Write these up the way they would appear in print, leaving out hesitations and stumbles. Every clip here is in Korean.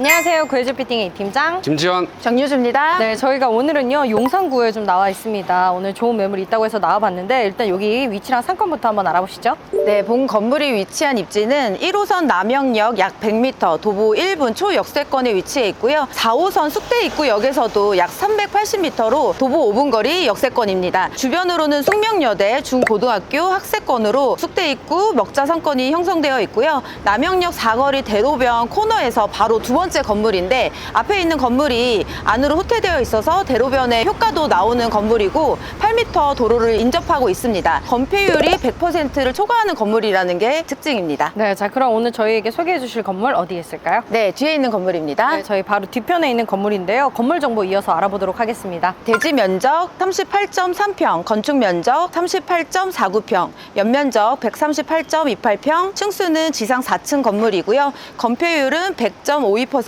안녕하세요. 구해줄 피팅의 팀장 김지현 정유주입니다. 네, 저희가 오늘은요 용산구에 좀 나와 있습니다. 오늘 좋은 매물이 있다고 해서 나와봤는데 일단 여기 위치랑 상권부터 한번 알아보시죠. 네, 본 건물이 위치한 입지는 1호선 남영역 약 100m, 도보 1분 초역세권에 위치해 있고요. 4호선 숙대 입구역에서도 약 380m로 도보 5분 거리 역세권입니다. 주변으로는 숙명여대, 중고등학교 학세권으로 숙대 입구 먹자 상권이 형성되어 있고요. 남영역 사거리 대로변 코너에서 바로 두 번째 건물인데 앞에 있는 건물이 안으로 후퇴되어 있어서 대로변에 효과도 나오는 건물이고 8m 도로를 인접하고 있습니다. 건폐율이 100%를 초과하는 건물이라는 게 특징입니다. 네, 자 그럼 오늘 저희에게 소개해 주실 건물 어디에 있을까요? 네, 뒤에 있는 건물입니다. 네, 저희 바로 뒤편에 있는 건물인데요. 건물 정보 이어서 알아보도록 하겠습니다. 대지 면적 38.3평, 건축 면적 38.49평, 연면적 138.28평, 층수는 지상 4층 건물이고요. 건폐율은 100.52%,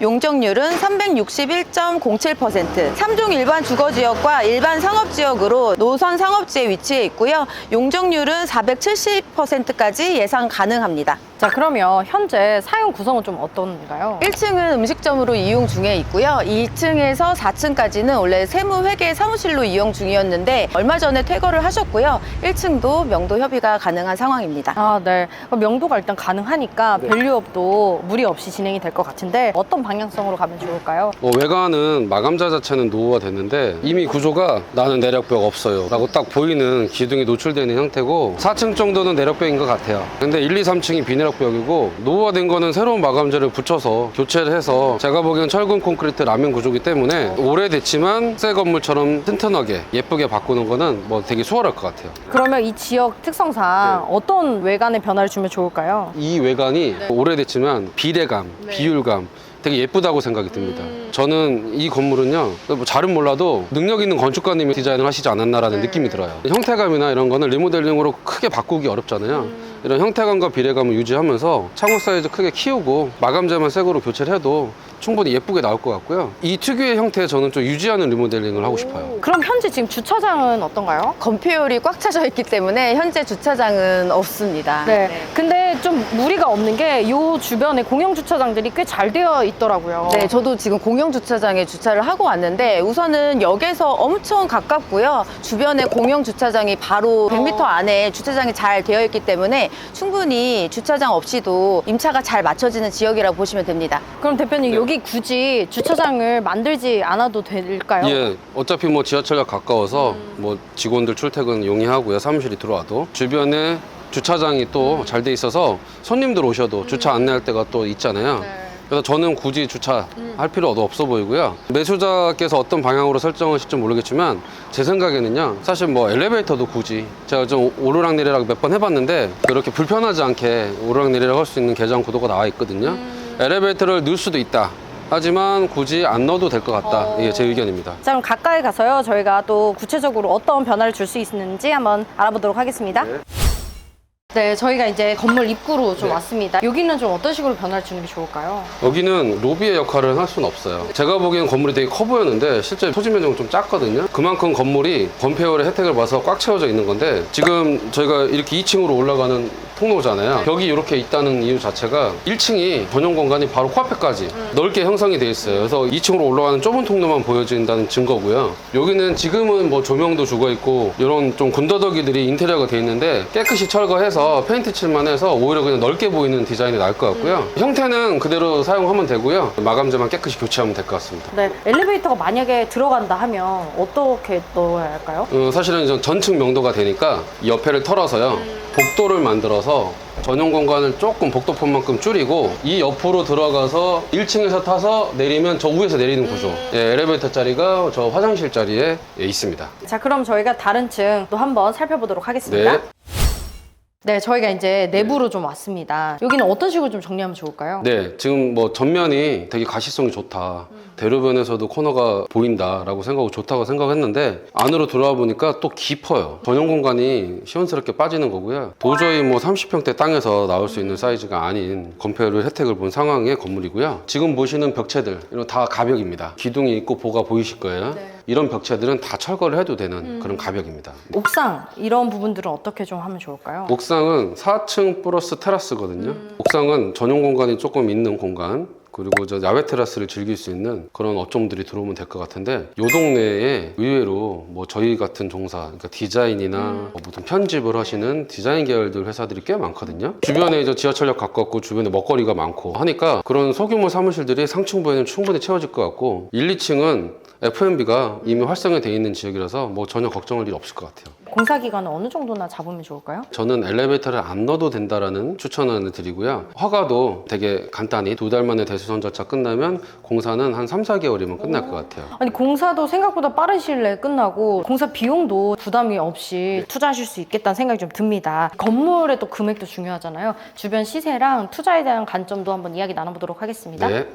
용적률은 361.07%, 3종 일반 주거지역과 일반 상업지역으로 노선 상업지에 위치해 있고요. 용적률은 470%까지 예상 가능합니다. 자 그러면 현재 사용 구성은 좀 어떤가요? 1층은 음식점으로 이용 중에 있고요. 2층에서 4층까지는 원래 세무회계 사무실로 이용 중이었는데 얼마 전에 퇴거를 하셨고요. 1층도 명도 협의가 가능한 상황입니다. 아, 네. 그럼 명도가 일단 가능하니까 밸류업도 무리 없이 진행이 될 것 같은데 어떤 방향성으로 가면 좋을까요? 외관은 마감자 자체는 노후화 됐는데 이미 구조가 나는 내력벽 없어요 라고 딱 보이는 기둥이 노출되는 형태고 4층 정도는 내력벽인 것 같아요. 근데 1, 2, 3층이 비내력벽이고 노후화된 거는 새로운 마감재를 붙여서 교체를 해서 제가 보기엔 철근 콘크리트 라면 구조기 때문에 오래됐지만 새 건물처럼 튼튼하게 예쁘게 바꾸는 거는 뭐 되게 수월할 것 같아요. 그러면 이 지역 특성상 어떤 외관의 변화를 주면 좋을까요? 이 외관이 오래됐지만 비례감, 비율감 되게 예쁘다고 생각이 듭니다. 저는 이 건물은요, 뭐 잘은 몰라도 능력 있는 건축가님이 디자인을 하시지 않았나라는 느낌이 들어요. 형태감이나 이런 거는 리모델링으로 크게 바꾸기 어렵잖아요. 이런 형태감과 비례감을 유지하면서 창호 사이즈 크게 키우고 마감재만 새 거로 교체를 해도 충분히 예쁘게 나올 것 같고요. 이 특유의 형태 저는 좀 유지하는 리모델링을 하고 싶어요. 그럼 현재 지금 주차장은 어떤가요? 건폐율이 꽉 차져 있기 때문에 현재 주차장은 없습니다. 네. 근데 좀 무리가 없는 게 이 주변에 공영 주차장들이 꽤 잘 되어 있더라고요. 네, 저도 지금 공영 주차장에 주차를 하고 왔는데 우선은 역에서 엄청 가깝고요. 주변에 공영 주차장이 바로 100m 안에 주차장이 잘 되어 있기 때문에 충분히 주차장 없이도 임차가 잘 맞춰지는 지역이라고 보시면 됩니다. 그럼 대표님 여기 굳이 주차장을 만들지 않아도 될까요? 예, 어차피 뭐 지하철역 가까워서 뭐 직원들 출퇴근 용이하고요. 사무실이 들어와도 주변에 주차장이 또 잘 돼 있어서 손님들 오셔도 주차 안내할 때가 또 있잖아요. 그래서 저는 굳이 주차할 필요도 없어 보이고요. 매수자께서 어떤 방향으로 설정하실지 모르겠지만 제 생각에는요, 사실 뭐 엘리베이터도 굳이 제가 좀 오르락내리락 몇 번 해봤는데 그렇게 불편하지 않게 오르락내리락 할 수 있는 개장 구도가 나와 있거든요. 엘리베이터를 넣을 수도 있다. 하지만 굳이 안 넣어도 될 것 같다. 이게 제 의견입니다. 자 그럼 가까이 가서요 저희가 또 구체적으로 어떤 변화를 줄 수 있는지 한번 알아보도록 하겠습니다. 네, 저희가 이제 건물 입구로 좀 왔습니다. 여기는 좀 어떤 식으로 변화를 주는 게 좋을까요? 여기는 로비의 역할을 할 수는 없어요. 제가 보기엔 건물이 되게 커 보였는데 실제 토지 면적은 좀 작거든요. 그만큼 건물이 건폐율의 혜택을 봐서 꽉 채워져 있는 건데 지금 저희가 이렇게 2층으로 올라가는 통로잖아요. 벽이 이렇게 있다는 이유 자체가 1층이 전용 공간이 바로 코앞에까지 넓게 형성이 돼 있어요. 그래서 2층으로 올라가는 좁은 통로만 보여진다는 증거고요. 여기는 지금은 뭐 조명도 죽어 있고 이런 좀 군더더기들이 인테리어가 돼 있는데 깨끗이 철거해서 페인트 칠만 해서 오히려 그냥 넓게 보이는 디자인이 나을 것 같고요. 형태는 그대로 사용하면 되고요. 마감재만 깨끗이 교체하면 될 것 같습니다. 네, 엘리베이터가 만약에 들어간다 하면 어떻게 넣어야 할까요? 사실은 이제 전층 명도가 되니까 옆에를 털어서요. 복도를 만들어서 전용 공간을 조금 복도폰만큼 줄이고 이 옆으로 들어가서 1층에서 타서 내리면 저 위에서 내리는 구조. 예, 엘리베이터 자리가 저 화장실 자리에 있습니다. 자 그럼 저희가 다른 층 또 한번 살펴보도록 하겠습니다. 네. 네, 저희가 이제 내부로 좀 왔습니다. 여기는 어떤 식으로 좀 정리하면 좋을까요? 네, 지금 뭐 전면이 되게 가시성이 좋다. 대로변에서도 코너가 보인다라고 생각하고 좋다고 생각했는데 안으로 들어와 보니까 또 깊어요. 전용 공간이 시원스럽게 빠지는 거고요. 도저히 뭐 30평대 땅에서 나올 수 있는 사이즈가 아닌 건폐율 혜택을 본 상황의 건물이고요. 지금 보시는 벽체들 이런 다 가벽입니다. 기둥이 있고 보가 보이실 거예요. 이런 벽체들은 다 철거를 해도 되는 그런 가벽입니다. 옥상 이런 부분들은 어떻게 좀 하면 좋을까요? 옥상은 4층 플러스 테라스거든요. 옥상은 전용 공간이 조금 있는 공간, 그리고 저 야외 테라스를 즐길 수 있는 그런 업종들이 들어오면 될 것 같은데 요 동네에 의외로 뭐 저희 같은 종사, 그러니까 디자인이나 뭐 무슨 편집을 하시는 디자인 계열들 회사들이 꽤 많거든요. 주변에 이제 지하철역 가깝고 주변에 먹거리가 많고 하니까 그런 소규모 사무실들이 상층부에는 충분히 채워질 것 같고 1, 2층은 F&B가 이미 활성화 되어 있는 지역이라서 뭐 전혀 걱정할 일 없을 것 같아요. 공사 기간은 어느 정도나 잡으면 좋을까요? 저는 엘리베이터를 안 넣어도 된다라는 추천을 드리고요. 허가도 되게 간단히 2달 만에 대수선 절차 끝나면 공사는 한 3, 4개월이면 끝날 것 같아요. 아니 공사도 생각보다 빠른 시일 내에 끝나고 공사 비용도 부담이 없이 투자하실 수 있겠다는 생각이 좀 듭니다. 건물의 또 금액도 중요하잖아요. 주변 시세랑 투자에 대한 관점도 한번 이야기 나눠보도록 하겠습니다. 네.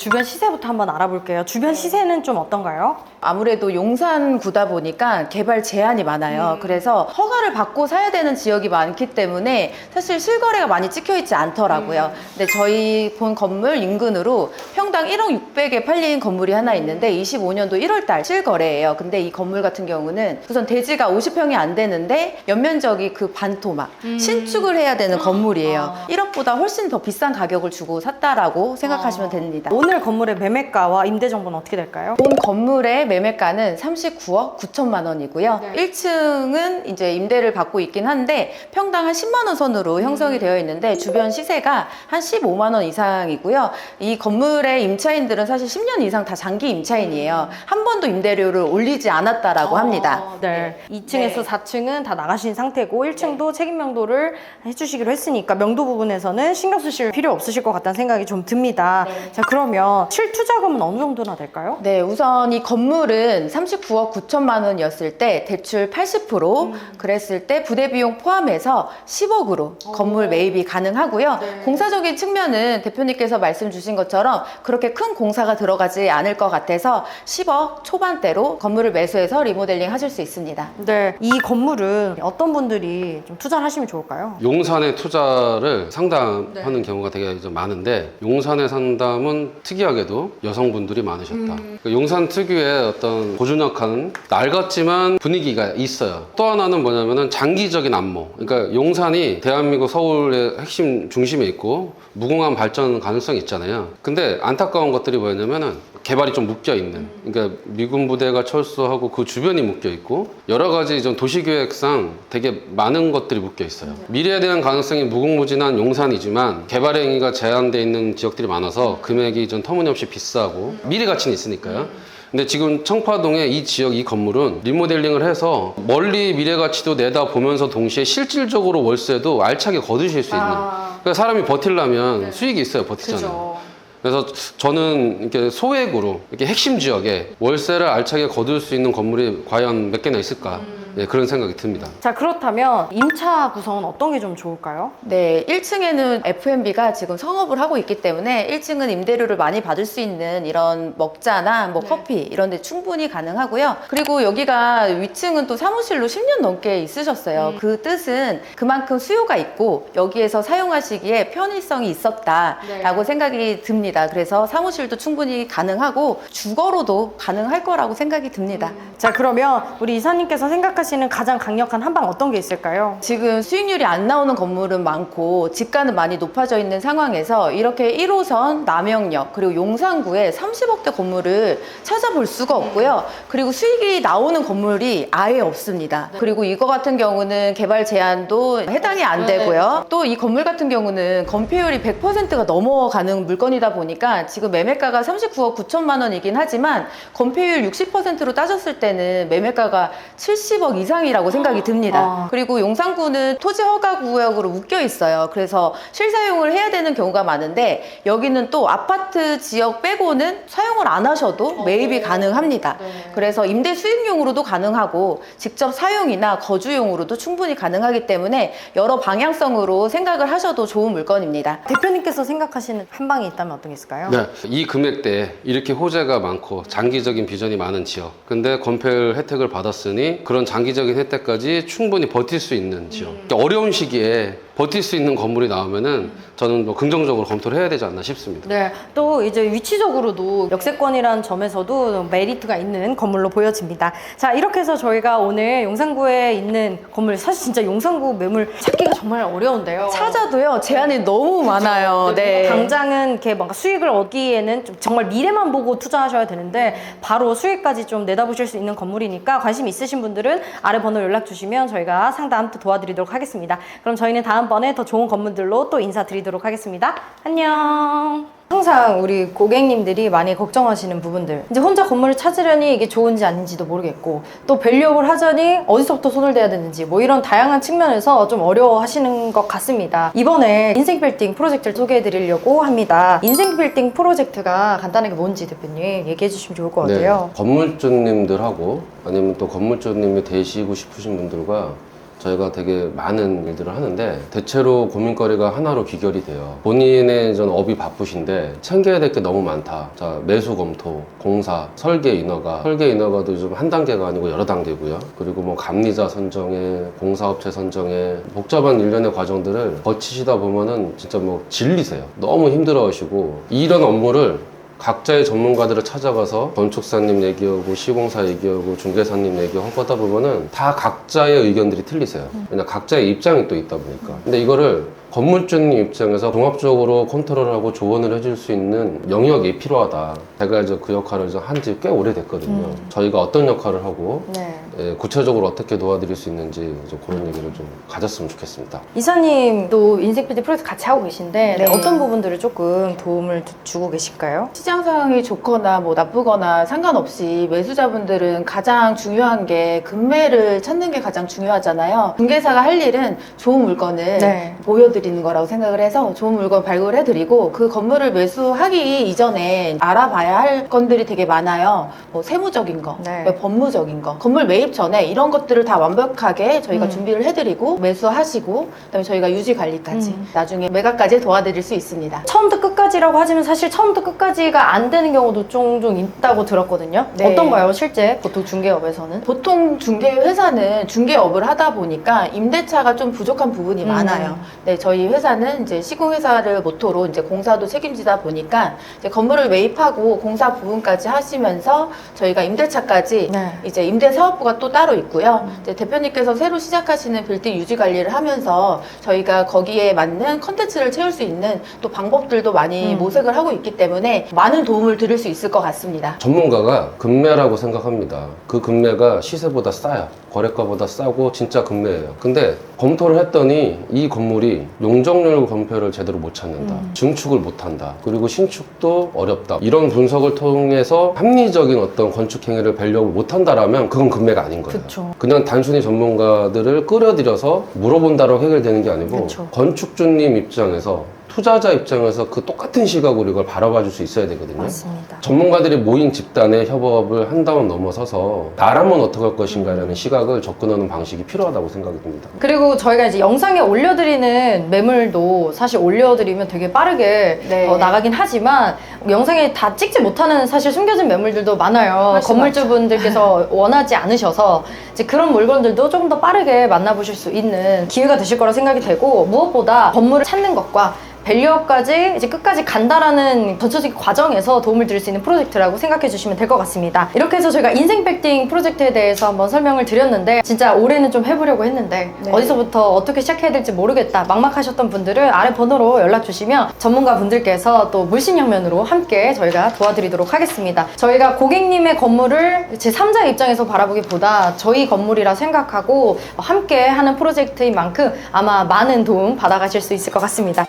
주변 시세부터 한번 알아볼게요. 주변 시세는 좀 어떤가요? 아무래도 용산구다 보니까 개발 제한이 많아요. 그래서 허가를 받고 사야 되는 지역이 많기 때문에 사실 실거래가 많이 찍혀있지 않더라고요. 근데 저희 본 건물 인근으로 평당 1억 600에 팔린 건물이 하나 있는데 25년도 1월달 실거래예요. 근데 이 건물 같은 경우는 우선 대지가 50평이 안 되는데 연면적이 그 반토막 신축을 해야 되는 건물이에요. 1억보다 훨씬 더 비싼 가격을 주고 샀다라고 생각하시면 됩니다. 오늘 건물의 매매가와 임대 정보는 어떻게 될까요? 본 건물의 매매가는 39억 9천만 원이고요. 1층은 이제 임대를 받고 있긴 한데 평당 한 10만 원 선으로 형성이 되어 있는데 주변 시세가 한 15만 원 이상이고요. 이 건물의 임차인들은 사실 10년 이상 다 장기 임차인이에요. 한 번도 임대료를 올리지 않았다라고 합니다. 네. 2층에서 4층은 다 나가신 상태고 1층도 책임 명도를 해주시기로 했으니까 명도 부분에서는 신경 쓰실 필요 없으실 것 같다는 생각이 좀 듭니다. 자, 그러면 실투자금은 어느 정도나 될까요? 네, 우선 이 건물은 39억 9천만 원이었을 때 대출 80% 그랬을 때 부대 비용 포함해서 10억으로 건물 매입이 가능하고요. 공사적인 측면은 대표님께서 말씀 주신 것처럼 그렇게 큰 공사가 들어가지 않을 것 같아서 10억 초반대로 건물을 매수해서 리모델링 하실 수 있습니다. 네. 이 건물은 어떤 분들이 좀 투자를 하시면 좋을까요? 용산에 투자를 상담하는 경우가 되게 좀 많은데 용산의 상담은 특이하게도 여성분들이 많으셨다. 그러니까 용산 특유의 어떤 고즈넉한 낡았지만 분위기가 있어요. 또 하나는 뭐냐면은 장기적인 안모. 그러니까 용산이 대한민국 서울의 핵심 중심에 있고 무궁한 발전 가능성이 있잖아요. 근데 안타까운 것들이 뭐냐면은 개발이 좀 묶여 있는. 그러니까 미군 부대가 철수하고 그 주변이 묶여 있고 여러 가지 좀 도시계획상 되게 많은 것들이 묶여 있어요. 미래에 대한 가능성이 무궁무진한 용산이지만 개발 행위가 제한되어 있는 지역들이 많아서 금액이 좀 터무니없이 비싸고 미래 가치는 있으니까요. 근데 지금 청파동의 이 지역 이 건물은 리모델링을 해서 멀리 미래 가치도 내다보면서 동시에 실질적으로 월세도 알차게 거두실 수 있는. 그러니까 사람이 버틸려면 수익이 있어야 버티잖아요. 그래서 저는 이렇게 소액으로 이렇게 핵심 지역에 월세를 알차게 거둘 수 있는 건물이 과연 몇 개나 있을까? 네, 그런 생각이 듭니다. 자, 그렇다면 임차 구성은 어떤 게 좀 좋을까요? 네, 1층에는 F&B가 지금 성업을 하고 있기 때문에 1층은 임대료를 많이 받을 수 있는 이런 먹자나 뭐 커피 이런 데 충분히 가능하고요. 그리고 여기가 위층은 또 사무실로 10년 넘게 있으셨어요. 그 뜻은 그만큼 수요가 있고 여기에서 사용하시기에 편의성이 있었다라고 생각이 듭니다. 그래서 사무실도 충분히 가능하고 주거로도 가능할 거라고 생각이 듭니다. 자, 그러면 우리 이사님께서 생각하시는 가장 강력한 한방 어떤 게 있을까요? 지금 수익률이 안 나오는 건물은 많고 지가는 많이 높아져 있는 상황에서 이렇게 1호선 남영역 그리고 용산구에 30억대 건물을 찾아볼 수가 없고요. 그리고 수익이 나오는 건물이 아예 없습니다. 그리고 이거 같은 경우는 개발 제한도 해당이 안 되고요. 또 이 건물 같은 경우는 건폐율이 100%가 넘어가는 물건이다 보니까 지금 매매가가 39억 9천만 원이긴 하지만 건폐율 60%로 따졌을 때는 매매가가 70억 이상이라고 생각이 듭니다. 그리고 용산구는 토지 허가 구역으로 묶여 있어요. 그래서 실사용을 해야 되는 경우가 많은데 여기는 또 아파트 지역 빼고는 사용을 안 하셔도 매입이 가능합니다. 그래서 임대 수익용으로도 가능하고 직접 사용이나 거주용으로도 충분히 가능하기 때문에 여러 방향성으로 생각을 하셔도 좋은 물건입니다. 대표님께서 생각하시는 한방이 있다면 어떤 게 있을까요? 네, 이 금액대에 이렇게 호재가 많고 장기적인 비전이 많은 지역. 근데 건폐율 혜택을 받았으니 그런 장기적인 혜택까지 충분히 버틸 수 있는 지역. 어려운 시기에 버틸 수 있는 건물이 나오면은 저는 뭐 긍정적으로 검토를 해야 되지 않나 싶습니다. 네, 또 이제 위치적으로도 역세권이라는 점에서도 메리트가 있는 건물로 보여집니다. 자, 이렇게 해서 저희가 오늘 용산구에 있는 건물, 사실 진짜 용산구 매물 찾기가 정말 어려운데요. 찾아도요, 제한이 너무 많아요. 네. 당장은 이렇게 뭔가 수익을 얻기에는 좀 정말 미래만 보고 투자하셔야 되는데 바로 수익까지 좀 내다보실 수 있는 건물이니까 관심 있으신 분들은 아래 번호 연락 주시면 저희가 상담 또 도와드리도록 하겠습니다. 그럼 저희는 다음번에 더 좋은 건물들로 또 인사드리도록 하겠습니다. 안녕. 항상 우리 고객님들이 많이 걱정하시는 부분들, 이제 혼자 건물을 찾으려니 이게 좋은지 아닌지도 모르겠고, 또 밸류업을 하자니 어디서부터 손을 대야 되는지, 뭐 이런 다양한 측면에서 좀 어려워하시는 것 같습니다. 이번에 인생 빌딩 프로젝트를 소개해 드리려고 합니다. 인생 빌딩 프로젝트가 간단하게 뭔지 대표님 얘기해 주시면 좋을 것 같아요. 네, 건물주님들하고 아니면 또 건물주님이 되시고 싶으신 분들과 저희가 되게 많은 일들을 하는데 대체로 고민거리가 하나로 귀결이 돼요. 본인의 전 업이 바쁘신데 챙겨야 될 게 너무 많다. 자, 매수 검토, 공사, 설계 인허가도 요즘 한 단계가 아니고 여러 단계고요. 그리고 뭐 감리자 선정에, 공사업체 선정에 복잡한 일련의 과정들을 거치시다 보면은 진짜 뭐 질리세요. 너무 힘들어하시고 이런 업무를 각자의 전문가들을 찾아가서 건축사님 얘기하고 시공사 얘기하고 중개사님 얘기하고 하다 보면은 다 각자의 의견들이 틀리세요. 왜냐 각자의 입장이 또 있다 보니까. 근데 이거를 건물주님 입장에서 종합적으로 컨트롤하고 조언을 해줄 수 있는 영역이 필요하다. 제가 이제 그 역할을 한 지 꽤 오래됐거든요. 저희가 어떤 역할을 하고 네. 예, 구체적으로 어떻게 도와드릴 수 있는지 좀 그런 얘기를 좀 가졌으면 좋겠습니다. 이사님도 인생 빌딩 프로젝트 같이 하고 계신데 네. 어떤 부분들을 조금 도움을 주고 계실까요? 시장 상황이 좋거나 뭐 나쁘거나 상관없이 매수자분들은 가장 중요한 게 금매를 찾는 게 가장 중요하잖아요. 중개사가 할 일은 좋은 물건을 네. 보여드리는 거라고 생각을 해서 좋은 물건 발굴해드리고 그 건물을 매수하기 이전에 알아봐야 할 건들이 되게 많아요. 뭐 세무적인 거, 네. 뭐 법무적인 거, 건물 매입 전에 이런 것들을 다 완벽하게 저희가 준비를 해드리고 매수하시고 그다음에 저희가 유지 관리까지 나중에 매각까지 도와드릴 수 있습니다. 처음부터 끝까지라고 하지만 사실 처음부터 끝까지가 안 되는 경우도 종종 있다고 들었거든요. 네. 어떤가요, 실제 보통 중개업에서는? 보통 중개회사는 중개업을 하다 보니까 임대차가 좀 부족한 부분이 많아요. 네, 저희 회사는 이제 시공회사를 모토로 이제 공사도 책임지다 보니까 이제 건물을 매입하고 공사 부분까지 하시면서 저희가 임대차까지 네. 이제 임대사업부가 또 따로 있고요. 이제 대표님께서 새로 시작하시는 빌딩 유지 관리를 하면서 저희가 거기에 맞는 컨텐츠를 채울 수 있는 또 방법들도 많이 모색을 하고 있기 때문에 많은 도움을 드릴 수 있을 것 같습니다. 전문가가 금매라고 생각합니다. 그 금매가 시세보다 싸요. 거래가보다 싸고 진짜 금매예요. 근데 검토를 했더니 이 건물이 용적률 검표를 제대로 못 찾는다. 증축을 못 한다. 그리고 신축도 어렵다. 이런 분석을 통해서 합리적인 어떤 건축 행위를 밸류업을 못 한다라면 그건 금매가 아닌 거예요. 그쵸. 그냥 단순히 전문가들을 끌어들여서 물어본다라고 해결되는 게 아니고 그쵸. 건축주님 입장에서 투자자 입장에서 그 똑같은 시각으로 이걸 바라봐 줄 수 있어야 되거든요. 맞습니다. 전문가들이 모인 집단의 협업을 한다면 넘어서서 나라면 어떻게 할 것인가라는 시각을 접근하는 방식이 필요하다고 생각이 듭니다. 그리고 저희가 이제 영상에 올려드리는 매물도 사실 올려드리면 되게 빠르게 네. 나가긴 하지만 영상에 다 찍지 못하는 사실 숨겨진 매물들도 많아요. 훨씬 건물주분들께서 원하지 않으셔서 이제 그런 물건들도 조금 더 빠르게 만나보실 수 있는 기회가 되실 거라 생각이 되고, 무엇보다 건물을 찾는 것과 밸류업까지 이제 끝까지 간다라는 전체적인 과정에서 도움을 드릴 수 있는 프로젝트라고 생각해 주시면 될 것 같습니다. 이렇게 해서 저희가 인생 빌딩 프로젝트에 대해서 한번 설명을 드렸는데, 진짜 올해는 좀 해보려고 했는데 네. 어디서부터 어떻게 시작해야 될지 모르겠다 막막하셨던 분들은 아래 번호로 연락 주시면 전문가 분들께서 또 물신양면으로 함께 저희가 도와드리도록 하겠습니다. 저희가 고객님의 건물을 제 3자 입장에서 바라보기보다 저희 건물이라 생각하고 함께 하는 프로젝트인 만큼 아마 많은 도움 받아가실 수 있을 것 같습니다.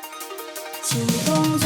주동